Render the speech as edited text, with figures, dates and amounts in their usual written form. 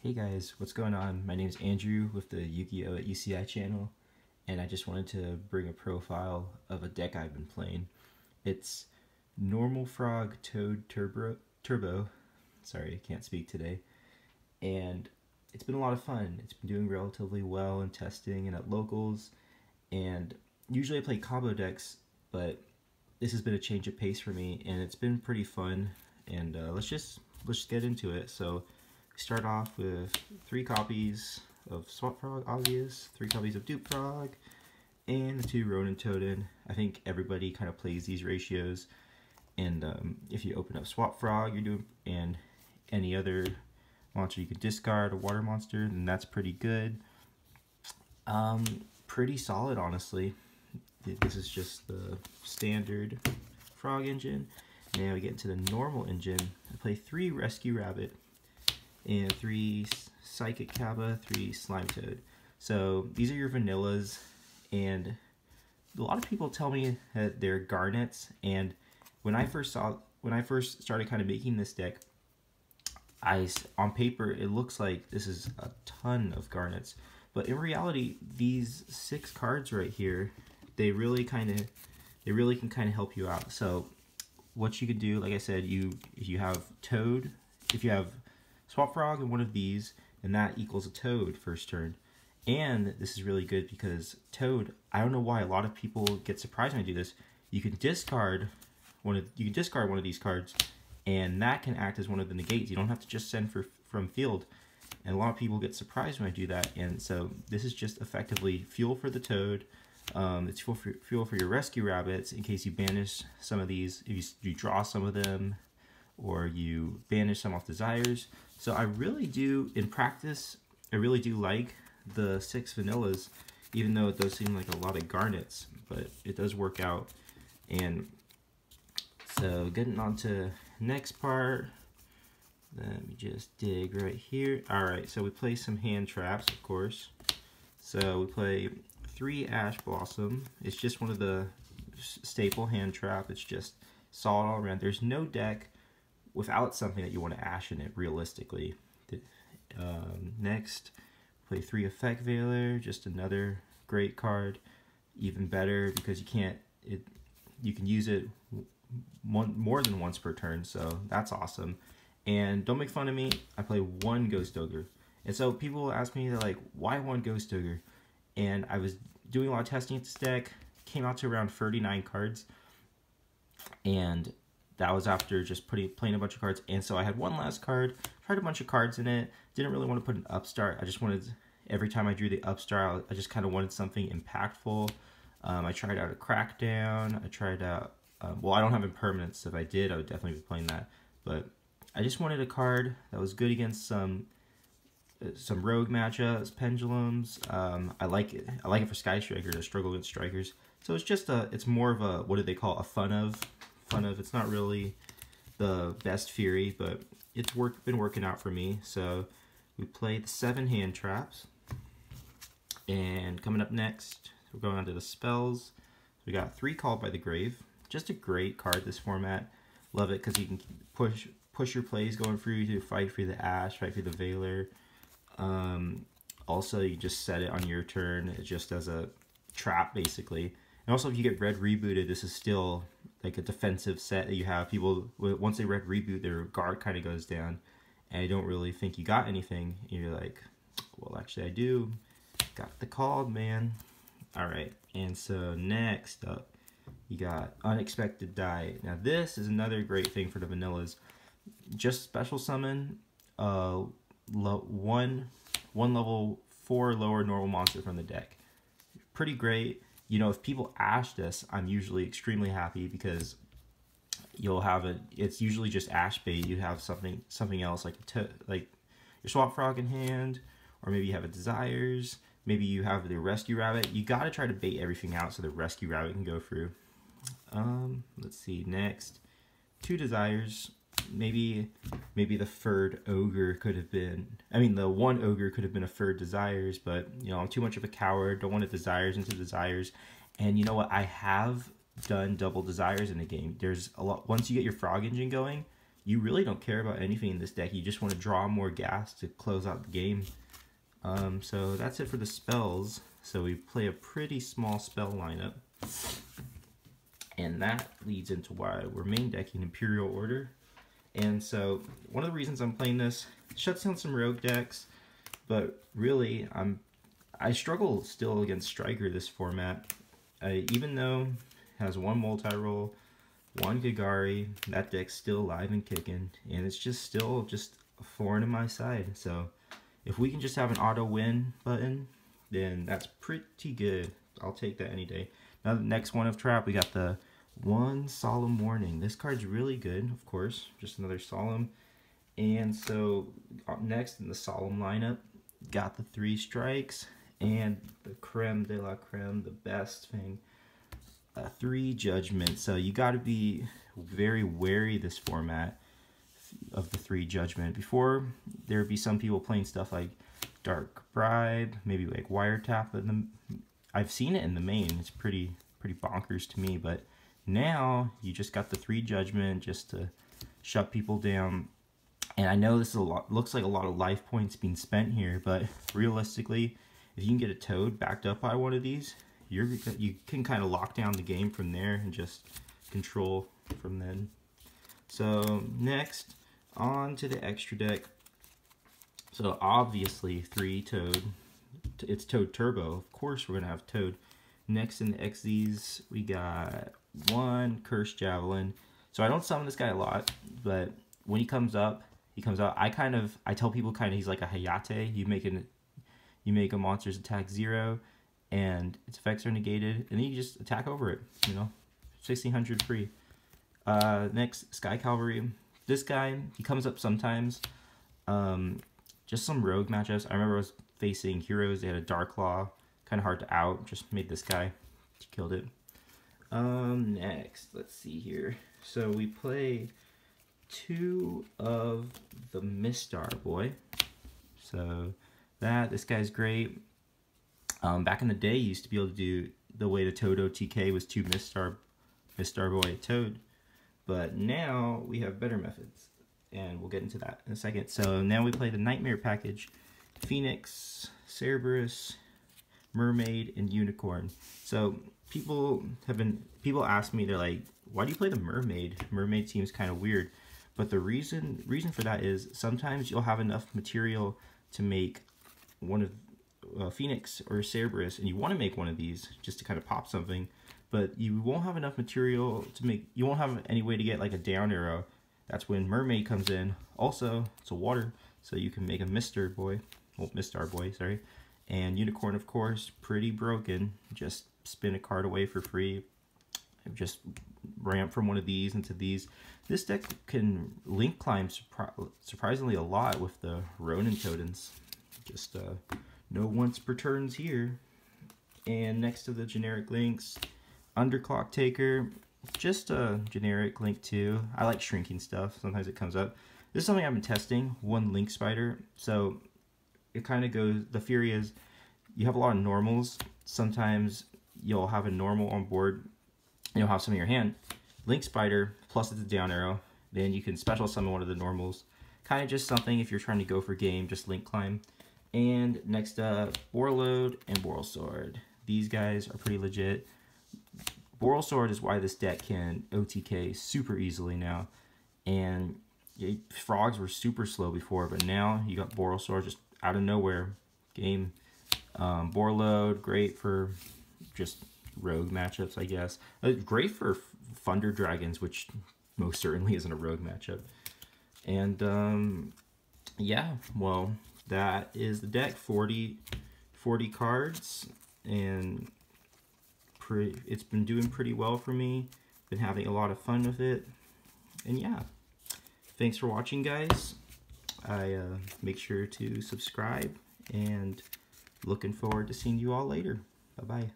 Hey guys, what's going on? My name is Andrew with the Yu-Gi-Oh! At UCI channel, and I just wanted to bring a profile of a deck I've been playing. It's Normal Frog Toad Turbo. Sorry, I can't speak today. And it's been a lot of fun. It's been doing relatively well in testing and at locals, and usually I play combo decks, but this has been a change of pace for me, and it's been pretty fun. And let's get into it. So start off with 3 copies of Swap Frog, obvious, 3 copies of Dupe Frog, and the 2 Ronin Totem. I think everybody kind of plays these ratios, and if you open up Swap Frog, you're doing, and any other monster you can discard, a water monster, then that's pretty good. Pretty solid, honestly. This is just the standard Frog engine. Now we get into the normal engine. I play 3 Rescue Rabbit, and 3 Psychic Kaba, 3 Slime Toad. So these are your vanillas, and a lot of people tell me that they're garnets, and when I first started kind of making this deck, on paper it looks like this is a ton of garnets, but in reality these 6 cards right here, they really can kind of help you out. So what you can do, like I said, if you have Toad, if you have Swap Frog and one of these, and that equals a Toad first turn. And this is really good because Toad, I don't know why a lot of people get surprised when I do this. You can discard one of these cards, and that can act as one of the negates. You don't have to just send from field. And a lot of people get surprised when I do that. And so this is just effectively fuel for the Toad. It's fuel for your Rescue Rabbits in case you banish some of these. If you draw some of them, or you banish some off desires. So I really do, in practice, I really do like the 6 vanillas, even though it does seem like a lot of garnets, but it does work out. And so getting on to next part, let me just dig right here. Alright, so we play some hand traps, of course. So we play 3 Ash Blossom. It's just one of the staple hand trap. It's just solid all around. There's no deck without something that you want to ash in it, realistically. Next, play 3 Effect Veiler, just another great card. Even better because you can use it more than once per turn, so that's awesome. And don't make fun of me, I play 1 Ghost Ogre. And so people ask me, they're like, why 1 Ghost Ogre? And I was doing a lot of testing at this deck, came out to around 39 cards, and that was after just playing a bunch of cards. And so I had one last card, tried a bunch of cards in it, didn't really want to put an upstart. I just wanted, every time I drew the upstart, I just kind of wanted something impactful. I tried out a Crackdown, I tried out, well, I don't have impermanence, so if I did, I would definitely be playing that. But I just wanted a card that was good against some rogue matchups, pendulums. I like it for Sky Striker to struggle against strikers. So it's just it's more of a, what do they call, a fun of. It's not really the best Fury, but it's been working out for me. So we played the 7 hand traps, and coming up next, we're going on to the spells. We got 3 Called by the Grave. Just a great card, this format. Love it because you can push your plays going through to fight for the Ash, fight for the Veiler. Also, you just set it on your turn just as a trap, basically. And also, if you get red rebooted, this is still like a defensive set that you have. People, once they red reboot, their guard kind of goes down, and I don't really think you got anything. And you're like, well, actually, I do. Got the Called, man. Alright, and so next up, you got Unexpected Die. Now, this is another great thing for the vanillas. Just special summon one level 4 lower normal monster from the deck. Pretty great. You know, if people ash this, I'm usually extremely happy because you'll have it's usually just ash bait. You have something else like your Swap Frog in hand, or maybe you have a Desires. Maybe you have the Rescue Rabbit. You got to try to bait everything out so the Rescue Rabbit can go through. Let's see, next, 2 Desires. Maybe the third Ogre could have been, the 1 Ogre could have been a third Desires, but, you know, I'm too much of a coward, don't want to Desires into Desires. And you know what, I have done double Desires in the game. There's a lot, once you get your Frog engine going, you really don't care about anything in this deck. You just want to draw more gas to close out the game. So that's it for the spells. So we play a pretty small spell lineup. And that leads into why we're main decking Imperial Order. And so one of the reasons I'm playing this shuts down some rogue decks, but really I struggle still against Striker this format. Even though it has one multi-roll, one Gigari, that deck's still alive and kicking, and it's just still just a thorn in my side. So if we can just have an auto win button, then that's pretty good. I'll take that any day. Now the next one of Trap, we got the One Solemn Warning. This card's really good, of course, just another Solemn. And so next in the Solemn lineup, got the 3 strikes and the creme de la creme, the best thing, 3 Judgment. So you got to be very wary this format of the 3 Judgment. Before, there would be some people playing stuff like Dark Bribe, maybe like Wiretap. I've seen it in the main. It's pretty bonkers to me. But now you just got the 3 Judgment just to shut people down. And I know this is looks like a lot of life points being spent here, but realistically, if you can get a Toad backed up by one of these, you can kind of lock down the game from there and just control from then. So next, on to the extra deck. So obviously 3 Toad. It's Toad Turbo. Of course we're going to have Toad. Next in the XZs, we got 1 Cursed Javelin. So I don't summon this guy a lot, but when he comes out, I tell people he's like a Hayate. You make a monster's attack 0, and its effects are negated, and then you just attack over it, 1600 free. Next, Sky Cavalry. This guy, he comes up sometimes. Just some rogue matchups. I remember I was facing heroes, they had a Dark Claw, kind of hard to out, just made this guy, killed it. Next, let's see here. So we play 2 of the Mistar Boy. So this guy's great. Back in the day, you used to be able to do the way to Toad OTK was 2 Mistar Boy Toad, but now we have better methods, and we'll get into that in a second. So now we play the Nightmare package: Phoenix, Cerberus, Mermaid, and Unicorn. So people ask me, they're like, why do you play the Mermaid? Mermaid seems kind of weird. But the reason for that is sometimes you'll have enough material to make one of Phoenix or Cerberus, and you want to make one of these just to kind of pop something, but you won't have enough material to make, you won't have any way to get like a down arrow. That's when Mermaid comes in. Also, it's a water, so you can make a Mistar Boy, sorry. And Unicorn, of course, pretty broken. Just spin a card away for free. Just ramp from one of these into these. This deck can link climb surprisingly a lot with the Ronin Totems. Just no once per turns here. And next to the generic links, Underclock Taker, just a generic link too. I like shrinking stuff. Sometimes it comes up. This is something I've been testing. 1 Link Spider. So it kind of goes. The theory is you have a lot of normals. Sometimes you'll have a normal on board. You'll have some in your hand. Link Spider, plus it's a down arrow. Then you can special summon one of the normals. Kind of just something if you're trying to go for game, just link climb. And next up, Borreload and Borrelsword. These guys are pretty legit. Borrelsword is why this deck can OTK super easily now. And frogs were super slow before, but now you got Borrelsword just out of nowhere. Game. Borreload, great for just rogue matchups, I guess. Great for Thunder Dragons, which most certainly isn't a rogue matchup. And yeah, well, that is the deck. 40 cards, and it's been doing pretty well for me. Been having a lot of fun with it, and yeah, thanks for watching, guys. Make sure to subscribe, and looking forward to seeing you all later. Bye bye.